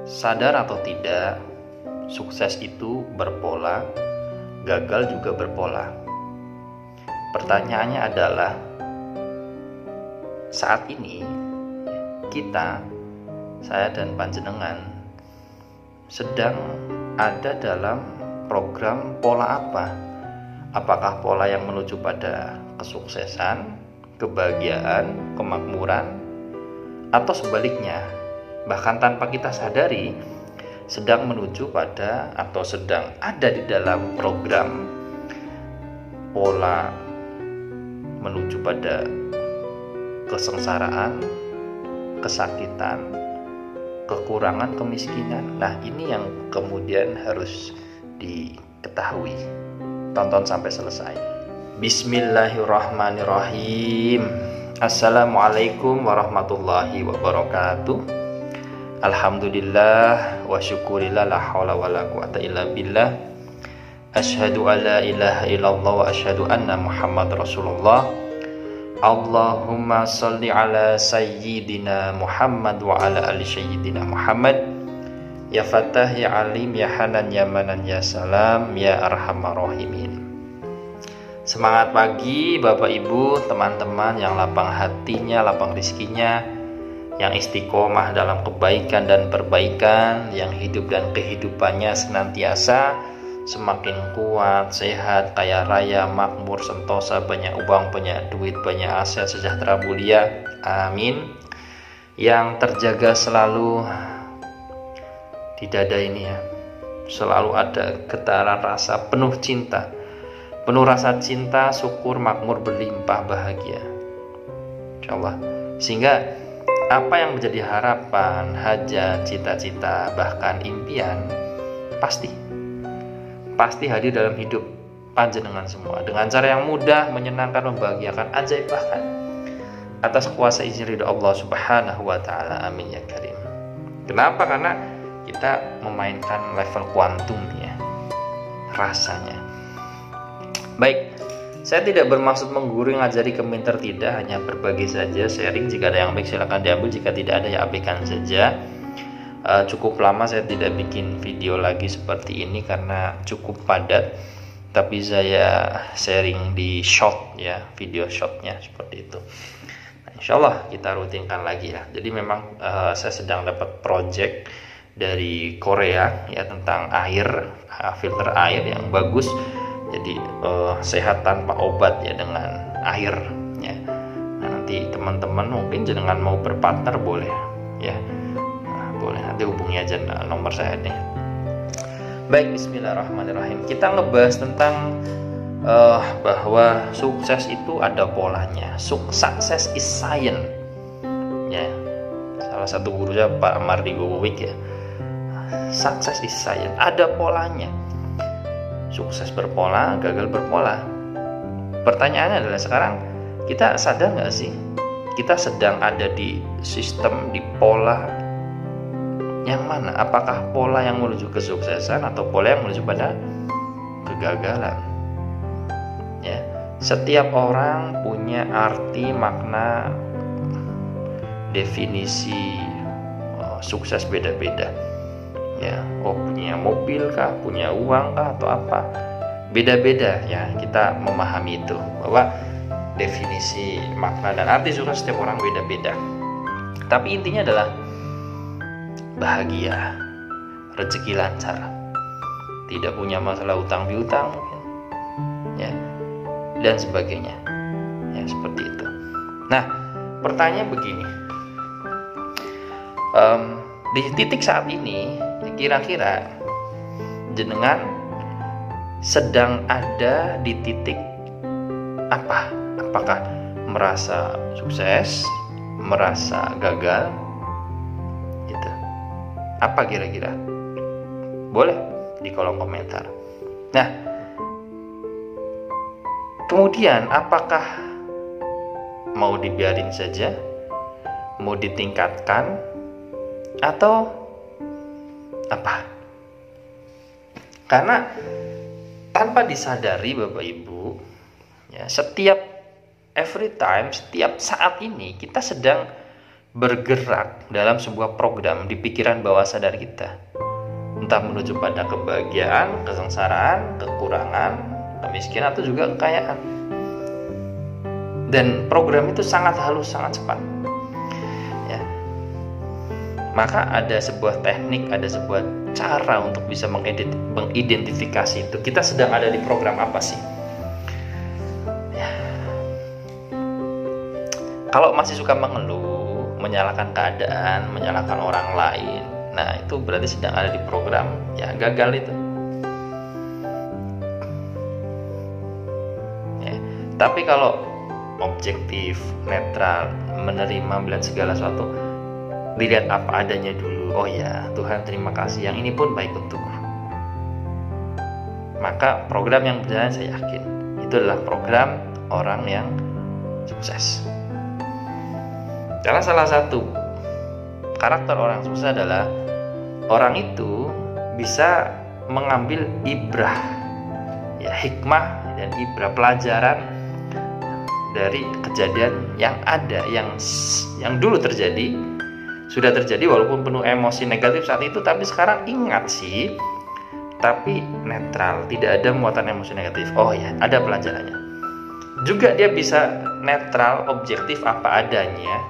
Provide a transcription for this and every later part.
Sadar atau tidak, sukses itu berpola, gagal juga berpola. Pertanyaannya adalah, saat ini kita, saya dan panjenengan, sedang ada dalam program pola apa? Apakah pola yang menuju pada kesuksesan, kebahagiaan, kemakmuran, atau sebaliknya, bahkan tanpa kita sadari, sedang menuju pada atau sedang ada di dalam program pola menuju pada kesengsaraan, kesakitan, kekurangan, kemiskinan. Nah, ini yang kemudian harus diketahui. Tonton sampai selesai. Bismillahirrahmanirrahim. Assalamualaikum warahmatullahi wabarakatuh. Alhamdulillah wa syukurillah, la haula wa la quwata illa billah. Asyhadu an la ilaha illallah wa asyhadu anna Muhammad Rasulullah. Allahumma salli ala sayyidina Muhammad wa ala ali sayyidina Muhammad. Ya Fattah, ya Alim, ya Hanan, ya Manan, ya Salam, ya Arhamar Rahimin. Semangat pagi Bapak Ibu, teman-teman yang lapang hatinya, lapang rizkinya, yang istiqomah dalam kebaikan dan perbaikan, yang hidup dan kehidupannya senantiasa semakin kuat, sehat, kaya raya, makmur, sentosa, banyak uang, banyak duit, banyak aset, sejahtera, mulia. Amin. Yang terjaga selalu di dada ini ya, selalu ada getaran rasa penuh cinta, penuh rasa cinta, syukur, makmur, berlimpah, bahagia, insyaallah. Sehingga apa yang menjadi harapan, hajat, cita-cita, bahkan impian pasti hadir dalam hidup panjenengan semua dengan cara yang mudah, menyenangkan, membahagiakan, ajaib bahkan, atas kuasa izin ridho Allah Subhanahu wa taala. Amin ya karim. Kenapa? Karena kita memainkan level kuantum ya, rasanya. Baik, saya tidak bermaksud menggurui, ngajari, keminter, tidak, hanya berbagi saja, sharing. Jika ada yang baik silakan diambil, jika tidak ada ya abaikan saja. Cukup lama saya tidak bikin video lagi seperti ini karena cukup padat, tapi saya sharing di short ya, video shortnya seperti itu. Nah, insyaallah kita rutinkan lagi ya. Jadi memang saya sedang dapat project dari Korea ya tentang air, filter air yang bagus. Jadi sehat tanpa obat ya dengan air ya. Nah, nanti teman-teman mungkin jenengan mau berpartner boleh ya. Boleh, nanti hubungi aja nomor saya nih. Baik, bismillahirrahmanirrahim. Kita ngebahas tentang bahwa sukses itu ada polanya. Success is science. Ya. Salah satu guru saya Pak Mardi Gowowik ya. Success is science, ada polanya. Sukses berpola, gagal berpola. Pertanyaannya adalah sekarang kita sadar nggak sih? Kita sedang ada di sistem, di pola yang mana? Apakah pola yang menuju kesuksesan atau pola yang menuju pada kegagalan? Ya, setiap orang punya arti, makna, definisi sukses beda-beda. Ya, punya mobil kah, punya uang kah, atau apa? Beda-beda ya. Kita memahami itu bahwa definisi, makna, dan arti sukses setiap orang beda-beda. Tapi intinya adalah bahagia, rezeki lancar, tidak punya masalah utang piutang mungkin, ya, dan sebagainya, ya seperti itu. Nah, pertanyaan begini, di titik saat ini, kira-kira jenengan sedang ada di titik apa? Apakah merasa sukses, merasa gagal? Apa kira-kira? Boleh di kolom komentar. Nah, kemudian apakah mau dibiarin saja, mau ditingkatkan, atau apa? Karena tanpa disadari Bapak Ibu ya, setiap every time, setiap saat ini kita sedang bergerak dalam sebuah program di pikiran bawah sadar kita, entah menuju pada kebahagiaan, kesengsaraan, kekurangan, kemiskinan, atau juga kekayaan. Dan program itu sangat halus, sangat cepat ya. Maka ada sebuah teknik, ada sebuah cara untuk bisa mengidentifikasi itu kita sedang ada di program apa sih ya. Kalau masih suka mengeluh, menyalahkan keadaan, menyalahkan orang lain, nah itu berarti sedang ada di program ya gagal itu ya. Tapi kalau objektif, netral, menerima, melihat segala sesuatu, dilihat apa adanya dulu. Oh ya, Tuhan terima kasih, yang ini pun baik untukku. Maka program yang berjalan, saya yakin itu adalah program orang yang sukses. Karena salah satu karakter orang sukses adalah orang itu bisa mengambil ibrah ya, hikmah dan ibrah, pelajaran dari kejadian yang ada, yang dulu terjadi, sudah terjadi walaupun penuh emosi negatif saat itu, tapi sekarang ingat sih, tapi netral, tidak ada muatan emosi negatif. Oh ya, ada pelajarannya. Juga dia bisa netral, objektif apa adanya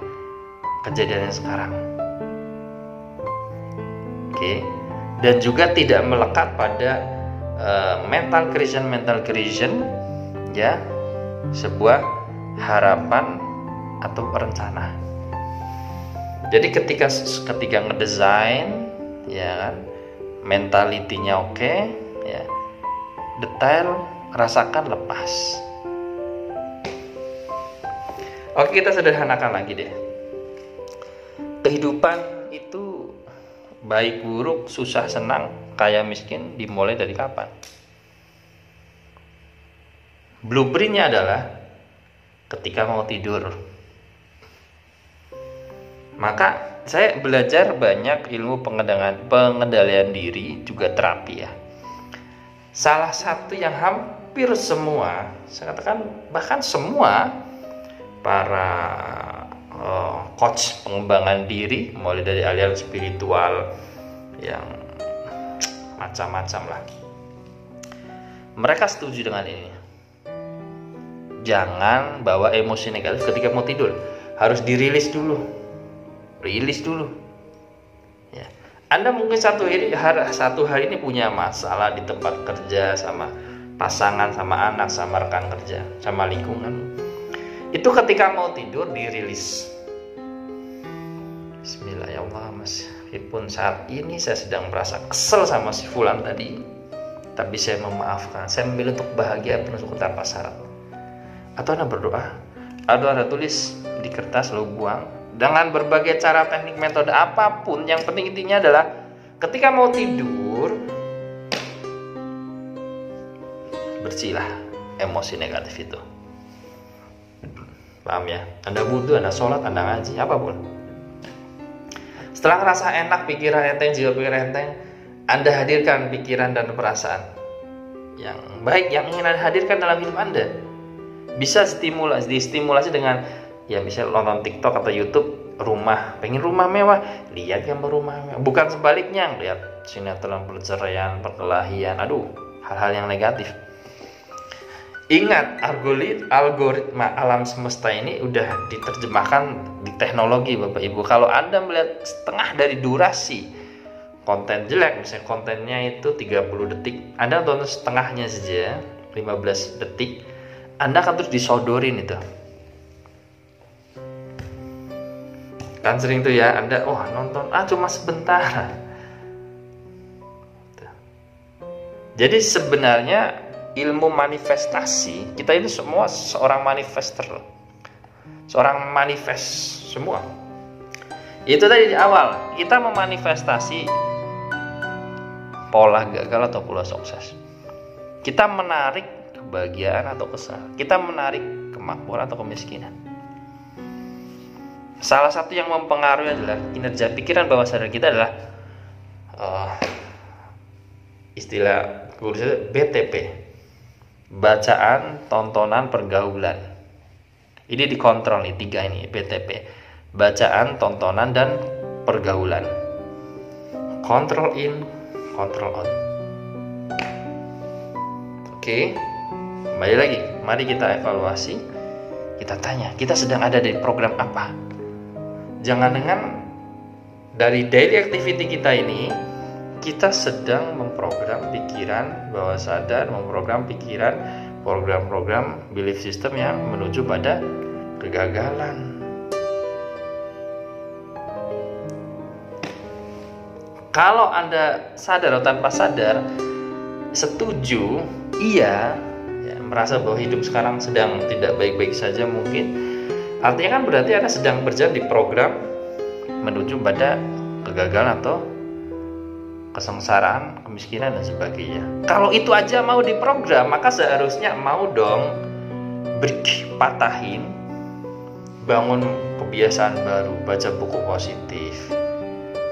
kejadiannya sekarang. Oke. Dan juga tidak melekat pada mental creation ya, sebuah harapan atau rencana. Jadi ketika ngedesain ya kan, mentalitinya oke ya, detail rasakan, lepas. Oke, kita sederhanakan lagi deh. Kehidupan itu baik buruk, susah senang, kaya miskin dimulai dari kapan? Blueprintnya adalah ketika mau tidur. Maka saya belajar banyak ilmu pengendalian diri, juga terapi ya. Salah satu yang hampir semua, saya katakan bahkan semua para coach pengembangan diri, mulai dari aliran spiritual yang macam-macam lah, mereka setuju dengan ini. Jangan bawa emosi negatif ketika mau tidur, harus dirilis dulu. Rilis dulu ya. Anda mungkin satu hari ini punya masalah di tempat kerja, sama pasangan, sama anak, sama rekan kerja, sama lingkungan. Itu ketika mau tidur dirilis. Bismillah ya Allah, meskipun saat ini saya sedang merasa kesel sama si fulan tadi, tapi saya memaafkan, saya memilih untuk bahagia penuh syukur tanpa syarat. Atau Anda berdoa, atau Anda tulis di kertas lalu buang, dengan berbagai cara, teknik, metode apapun. Yang penting intinya adalah ketika mau tidur, bersihlah emosi negatif itu. Paham ya? Anda wudhu, Anda sholat, Anda ngaji, apapun. Setelah ngerasa enak, pikiran enteng, jiwa pikiran enteng, Anda hadirkan pikiran dan perasaan yang baik yang ingin Anda hadirkan dalam hidup Anda. Bisa distimulasi dengan ya misalnya nonton TikTok atau YouTube, pengen rumah mewah, lihat gambar rumah mewah. Bukan sebaliknya, lihat sinetron perceraian, perkelahian, hal-hal yang negatif. Ingat, algoritma alam semesta ini udah diterjemahkan di teknologi Bapak Ibu. Kalau Anda melihat setengah dari durasi konten jelek, misalnya kontennya itu 30 detik, Anda tonton setengahnya saja, 15 detik, Anda akan terus disodorin itu. Kan sering tuh ya, Anda nonton cuma sebentar. Jadi sebenarnya ilmu manifestasi, kita ini semua seorang manifester, seorang manifest semua. Itu tadi di awal, kita memanifestasi pola gagal atau pola sukses. Kita menarik kebahagiaan atau kesal, kita menarik kemakmuran atau kemiskinan. Salah satu yang mempengaruhi adalah kinerja pikiran bawah sadar kita adalah istilah BTP, bacaan, tontonan, pergaulan. Ini dikontrol nih, 3 ini BTP. bacaan, tontonan, dan pergaulan. Control in, control out. Oke, kembali lagi. Mari kita evaluasi. Kita tanya, kita sedang ada di program apa? Jangan dengan dari daily activity kita ini, kita sedang memprogram pikiran bawah sadar, memprogram pikiran, program-program belief system yang menuju pada kegagalan. Kalau Anda sadar atau tanpa sadar, setuju, iya, ya, merasa bahwa hidup sekarang sedang tidak baik-baik saja mungkin, artinya kan berarti Anda sedang berjalan di program menuju pada kegagalan atau kesengsaraan, kemiskinan, dan sebagainya. Kalau itu aja mau diprogram, maka seharusnya mau dong patahin, bangun kebiasaan baru, baca buku positif,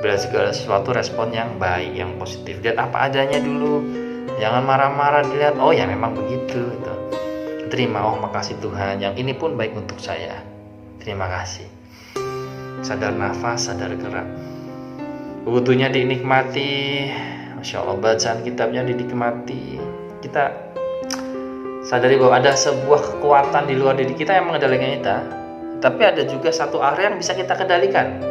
belajar segala sesuatu respon yang baik, yang positif, dan apa adanya dulu. Jangan marah-marah, dilihat, oh ya memang begitu gitu. Terima, oh makasih Tuhan, yang ini pun baik untuk saya, terima kasih. Sadar nafas, sadar gerak, butuhnya dinikmati. Masya Allah, bacaan kitabnya dinikmati. Kita sadari bahwa ada sebuah kekuatan di luar diri kita yang mengendalikan kita, tapi ada juga satu area yang bisa kita kendalikan.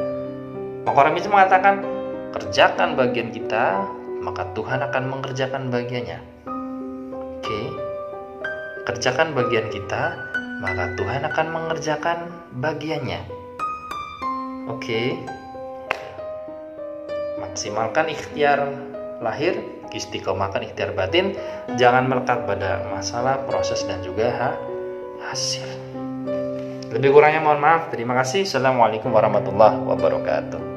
Maka orang bisa mengatakan, kerjakan bagian kita, maka Tuhan akan mengerjakan bagiannya. Oke, kerjakan bagian kita, maka Tuhan akan mengerjakan bagiannya. Oke, maksimalkan ikhtiar lahir, istiqomahkan ikhtiar batin. Jangan melekat pada masalah, proses, dan juga hasil. Lebih kurangnya mohon maaf. Terima kasih. Assalamualaikum warahmatullahi wabarakatuh.